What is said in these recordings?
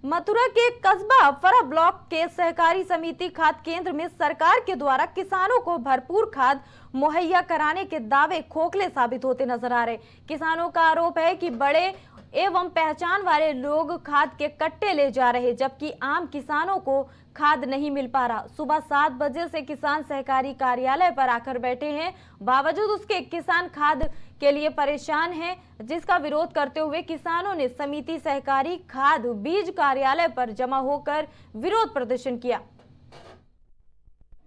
मथुरा के कस्बा फरा ब्लॉक के सहकारी समिति खाद केंद्र में सरकार के द्वारा किसानों को भरपूर खाद मुहैया कराने के दावे खोखले साबित होते नजर आ रहे। किसानों का आरोप है कि बड़े एवं पहचान वाले लोग खाद के कट्टे ले जा रहे, जबकि आम किसानों को खाद नहीं मिल पा रहा। सुबह 7 बजे से किसान सहकारी कार्यालय पर आकर बैठे हैं, बावजूद उसके किसान खाद के लिए परेशान हैं, जिसका विरोध करते हुए किसानों ने समिति सहकारी खाद बीज कार्यालय पर जमा होकर विरोध प्रदर्शन किया।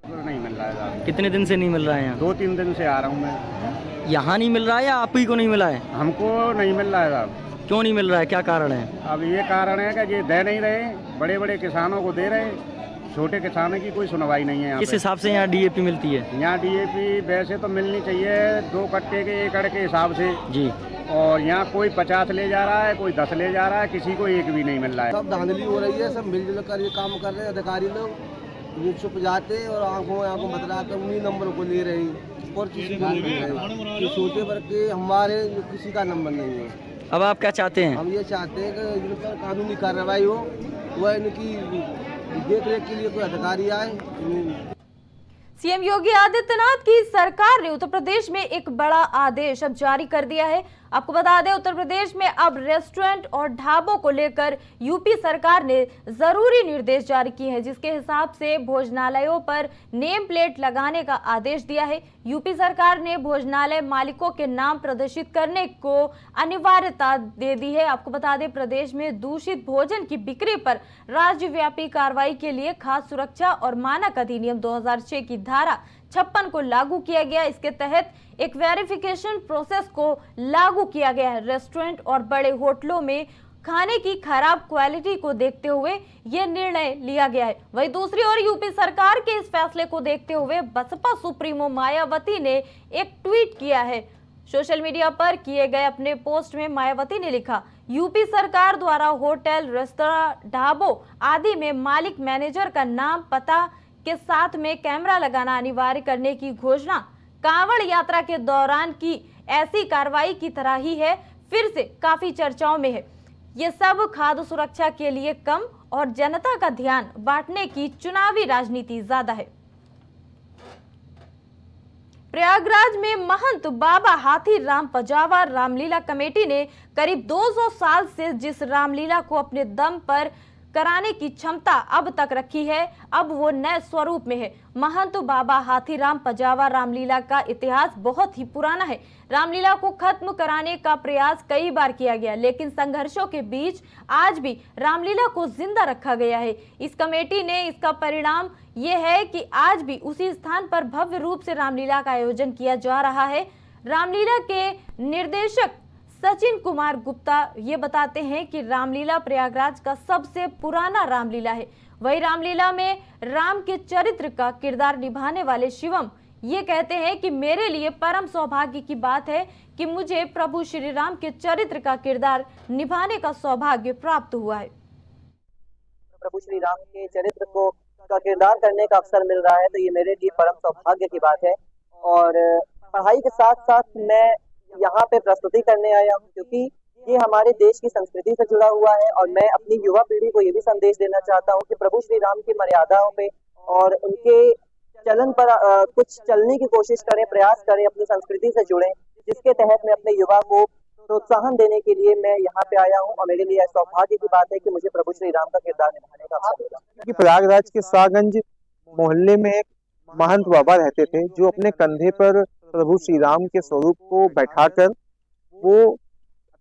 नहीं मिल रहा है। कितने दिन से नहीं मिल रहा है? यहाँ 2-3 दिन से आ रहा हूँ मैं। यहाँ नहीं मिल रहा है या आप ही को नहीं मिला है? हमको नहीं मिल रहा है साहब। क्यों नहीं मिल रहा है, क्या कारण है? अब ये कारण है कि ये दे नहीं रहे, बड़े बड़े किसानों को दे रहे, छोटे किसानों की कोई सुनवाई नहीं है। यहाँ किस हिसाब से यहाँ डीएपी मिलती है? यहाँ डीएपी वैसे तो मिलनी चाहिए 2 कट्टे के एकड़ के हिसाब से जी, और यहाँ कोई 50 ले जा रहा है, कोई 10 ले जा रहा है, किसी को एक भी नहीं मिल रहा है। सब धांधली हो रही है, सब मिलजुल कर ये काम कर रहे हैं। अधिकारी लोग छुप जाते और आंखों बतला कर उन्हीं नंबर को ले रही और किसी को नहीं दे रहे। छोटे वर्ग के हमारे किसी का नंबर नहीं है। अब आप क्या चाहते हैं? हम ये चाहते हैं कि जिन पर कानूनी कार्रवाई हो, वह इनकी देख रेख के लिए कोई अधिकारी आए। सीएम योगी आदित्यनाथ की सरकार ने उत्तर प्रदेश में एक बड़ा आदेश अब जारी कर दिया है। आपको बता दें, उत्तर प्रदेश में अब रेस्टोरेंट और ढाबों को लेकर यूपी सरकार ने जरूरी निर्देश जारी किए हैं, जिसके हिसाब से भोजनालयों पर नेम प्लेट लगाने का आदेश दिया है। यूपी सरकार ने भोजनालय मालिकों के नाम प्रदर्शित करने को अनिवार्यता दे दी है। आपको बता दें, प्रदेश में दूषित भोजन की बिक्री पर राज्यव्यापी कार्रवाई के लिए खाद्य सुरक्षा और मानक अधिनियम 2006 की धारा 56 को लागू किया गया। इसके तहत एक वेरिफिकेशन प्रोसेस को लागू किया गया है। रेस्टोरेंट और बड़े होटलों में खाने की खराब क्वालिटी को देखते हुए यह निर्णय लिया गया है। वहीं दूसरी ओर यूपी सरकार के इस फैसले को देखते हुए बसपा सुप्रीमो मायावती ने एक ट्वीट किया है। सोशल मीडिया पर किए गए अपने पोस्ट में मायावती ने लिखा, यूपी सरकार द्वारा होटल, रेस्तरां, ढाबों आदि में मालिक, मैनेजर का नाम, पता के साथ में कैमरा लगाना अनिवार्य करने की घोषणा कांवड़ यात्रा के दौरान की ऐसी कार्रवाई की तरह ही है, फिर से काफी चर्चाओं में है। ये सब खाद्य सुरक्षा के लिए कम और जनता का ध्यान बांटने की चुनावी राजनीति ज्यादा है। प्रयागराज में महंत बाबा हाथी राम पजावा रामलीला कमेटी ने करीब 200 साल से जिस रामलीला को अपने दम पर कराने की क्षमता अब तक रखी है, अब वो नए स्वरूप में है। महंत बाबा हाथीराम पजावा रामलीला का इतिहास बहुत ही पुराना है। रामलीला को खत्म कराने का प्रयास कई बार किया गया, लेकिन संघर्षों के बीच आज भी रामलीला को जिंदा रखा गया है। इस कमेटी ने इसका परिणाम ये है कि आज भी उसी स्थान पर भव्य रूप से रामलीला का आयोजन किया जा रहा है। रामलीला के निर्देशक सचिन कुमार गुप्ता ये बताते हैं कि रामलीला प्रयागराज का सबसे पुराना रामलीला है। वही रामलीला में राम के चरित्र का किरदार निभाने वाले शिवम ये कहते हैं कि मेरे लिए परम सौभाग्य की बात है कि मुझे प्रभु श्री राम के चरित्र का किरदार निभाने का सौभाग्य प्राप्त हुआ है। प्रभु श्री राम के चरित्र को का किरदार करने का अवसर मिल रहा है, तो ये मेरे लिए परम सौभाग्य की बात है। और पढ़ाई के साथ साथ मैं यहाँ पे प्रस्तुति करने आया हूँ, क्योंकि ये हमारे देश की संस्कृति से जुड़ा हुआ है। और मैं अपनी युवा पीढ़ी को ये भी संदेश देना चाहता हूँ कि प्रभु श्री राम की मर्यादाओं पे और उनके चलन पर कुछ चलने की कोशिश करें, प्रयास करें, अपनी संस्कृति से जुड़ें, जिसके तहत मैं अपने युवा को प्रोत्साहन देने के लिए मैं यहाँ पे आया हूँ। और मेरे लिए सौभाग्य की बात है कि मुझे प्रभु श्री राम का किरदार निभाने का अवसर मिला। प्रयागराज के शाहगंज मोहल्ले में एक महंत बाबा रहते थे, जो अपने कंधे पर प्रभु श्री राम के स्वरूप को बैठाकर वो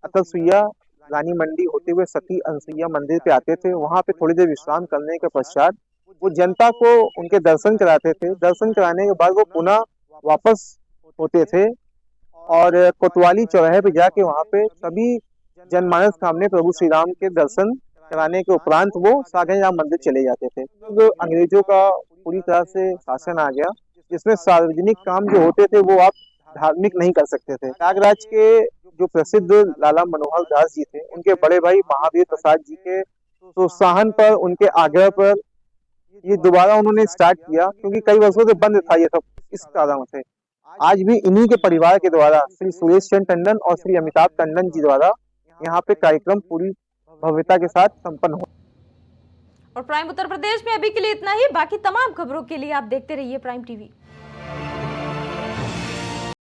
अतसुइया रानी मंडी होते हुए सती अनसुइया मंदिर पे आते थे। वहां पे थोड़ी देर विश्राम करने के पश्चात वो जनता को उनके दर्शन कराते थे। दर्शन कराने के बाद वो पुनः वापस होते थे और कोतवाली चौराहे पे जाके वहां पे सभी जनमानस सामने प्रभु श्री राम के दर्शन कराने के उपरांत वो शाहगंज राम मंदिर चले जाते थे। तो अंग्रेजों का पूरी तरह से शासन आ गया, जिसमें सार्वजनिक काम जो होते थे वो आप धार्मिक नहीं कर सकते थे। प्रयागराज के जो प्रसिद्ध लाला मनोहर दास जी थे, उनके बड़े भाई महावीर प्रसाद जी के प्रोत्साहन पर, उनके आग्रह पर ये दोबारा उन्होंने स्टार्ट किया, क्योंकि कई वर्षों से बंद था ये सब। इस कारण से आज भी इन्हीं के परिवार के द्वारा श्री सुरेश चंद्र टंडन और श्री अमिताभ टंडन जी द्वारा यहाँ पे कार्यक्रम पूरी भव्यता के साथ संपन्न हो। और प्राइम उत्तर प्रदेश में अभी के लिए इतना ही। बाकी तमाम खबरों के लिए आप देखते रहिए प्राइम टीवी।